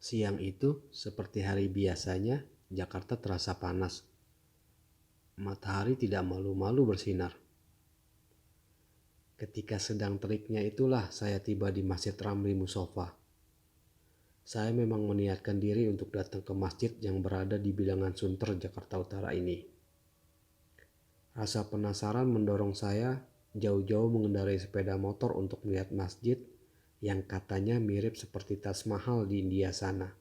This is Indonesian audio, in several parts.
Siang itu, seperti hari biasanya, Jakarta terasa panas. Matahari tidak malu-malu bersinar. Ketika sedang teriknya itulah saya tiba di Masjid Ramli Musofa. Saya memang meniatkan diri untuk datang ke masjid yang berada di bilangan Sunter, Jakarta Utara ini. Rasa penasaran mendorong saya jauh-jauh mengendarai sepeda motor untuk melihat masjid yang katanya mirip seperti Taj Mahal di India sana.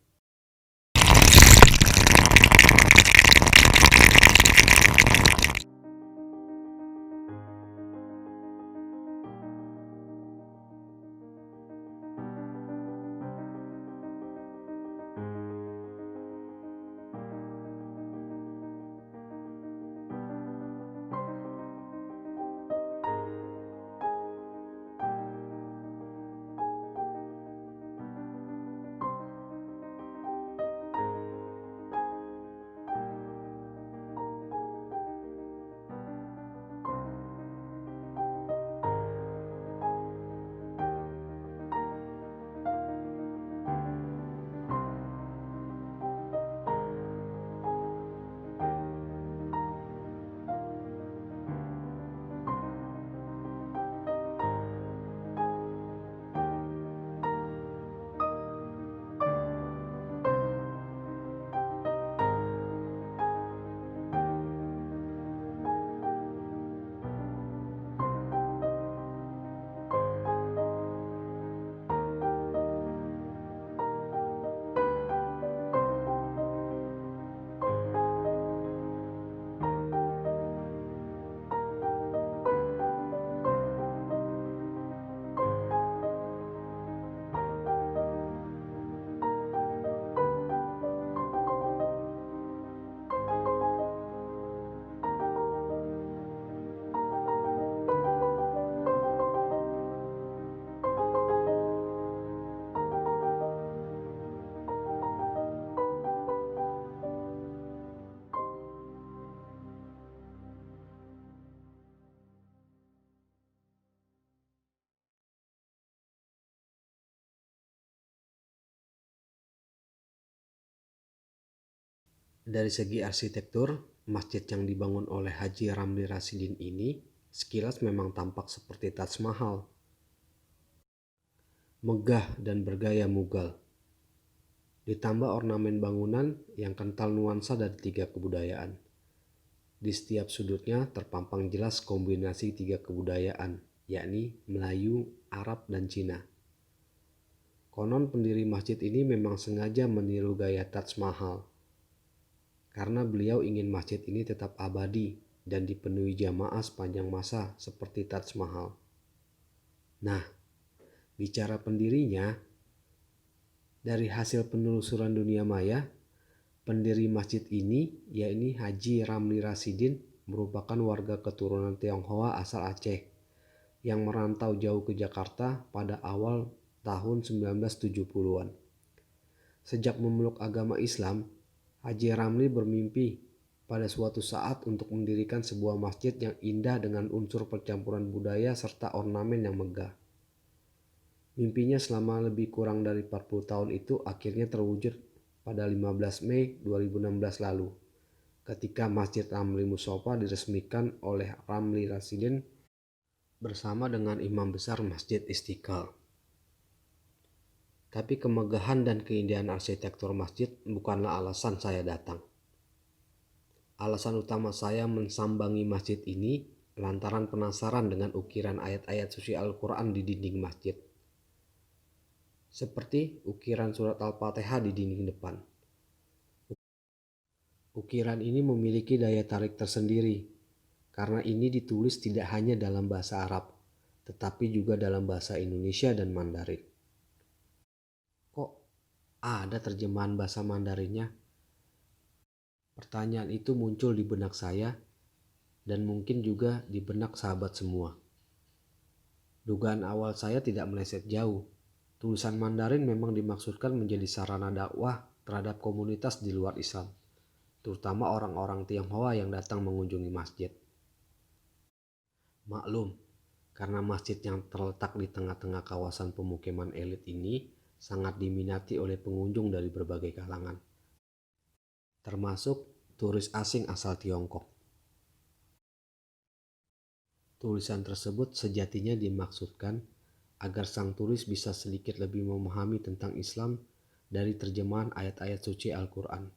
Dari segi arsitektur, masjid yang dibangun oleh Haji Ramli Rasidin ini sekilas memang tampak seperti Taj Mahal, megah dan bergaya Mughal. Ditambah ornamen bangunan yang kental nuansa dari tiga kebudayaan. Di setiap sudutnya terpampang jelas kombinasi tiga kebudayaan, yakni Melayu, Arab, dan Cina. Konon pendiri masjid ini memang sengaja meniru gaya Taj Mahal, karena beliau ingin masjid ini tetap abadi dan dipenuhi jamaah sepanjang masa seperti Taj Mahal. Nah, bicara pendirinya, dari hasil penelusuran dunia maya, pendiri masjid ini, yakni Haji Ramli Rasidin, merupakan warga keturunan Tionghoa asal Aceh yang merantau jauh ke Jakarta pada awal tahun 1970-an. Sejak memeluk agama Islam, Haji Ramli bermimpi pada suatu saat untuk mendirikan sebuah masjid yang indah dengan unsur percampuran budaya serta ornamen yang megah. Mimpinya selama lebih kurang dari 40 tahun itu akhirnya terwujud pada 15 Mei 2016 lalu, ketika Masjid Ramli Musofa diresmikan oleh Ramli Rasidin bersama dengan Imam Besar Masjid Istiqlal. Tapi kemegahan dan keindahan arsitektur masjid bukanlah alasan saya datang. Alasan utama saya mensambangi masjid ini lantaran penasaran dengan ukiran ayat-ayat suci Al-Quran di dinding masjid. Seperti ukiran surat Al-Fatihah di dinding depan. Ukiran ini memiliki daya tarik tersendiri, karena ini ditulis tidak hanya dalam bahasa Arab, tetapi juga dalam bahasa Indonesia dan Mandarin. Kok ada terjemahan bahasa Mandarinnya? Pertanyaan itu muncul di benak saya, dan mungkin juga di benak sahabat semua. Dugaan awal saya tidak meleset jauh. Tulisan Mandarin memang dimaksudkan menjadi sarana dakwah terhadap komunitas di luar Islam, terutama orang-orang Tionghoa yang datang mengunjungi masjid. Maklum, karena masjid yang terletak di tengah-tengah kawasan pemukiman elit ini sangat diminati oleh pengunjung dari berbagai kalangan, termasuk turis asing asal Tiongkok. Tulisan tersebut sejatinya dimaksudkan agar sang turis bisa sedikit lebih memahami tentang Islam dari terjemahan ayat-ayat suci Al-Quran.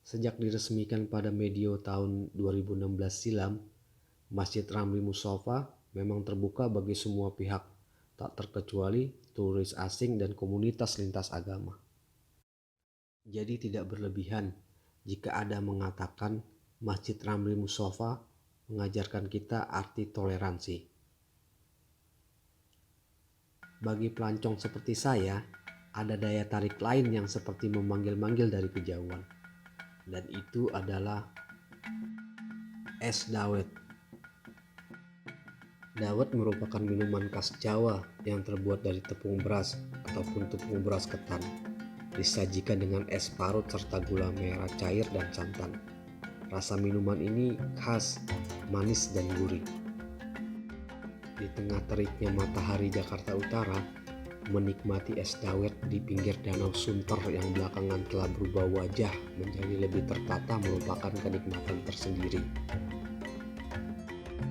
Sejak diresmikan pada medio tahun 2016 silam, Masjid Ramli Mustofa memang terbuka bagi semua pihak, tak terkecuali turis asing dan komunitas lintas agama. Jadi tidak berlebihan jika ada mengatakan Masjid Ramli Mustofa mengajarkan kita arti toleransi. Bagi pelancong seperti saya, ada daya tarik lain yang seperti memanggil-manggil dari kejauhan. Dan itu adalah es dawet. Dawet merupakan minuman khas Jawa yang terbuat dari tepung beras ataupun tepung beras ketan. Disajikan dengan es parut serta gula merah cair dan santan. Rasa minuman ini khas, manis dan gurih. Di tengah teriknya matahari Jakarta Utara, menikmati es dawet di pinggir danau Sunter yang belakangan telah berubah wajah menjadi lebih tertata merupakan kenikmatan tersendiri.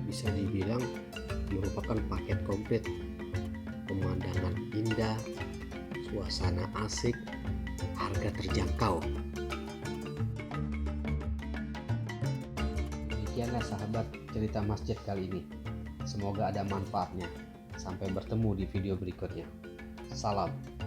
Bisa dibilang merupakan paket komplit. Pemandangan indah, suasana asik, harga terjangkau. Demikianlah sahabat cerita masjid kali ini. Semoga ada manfaatnya. Sampai bertemu di video berikutnya. Salam.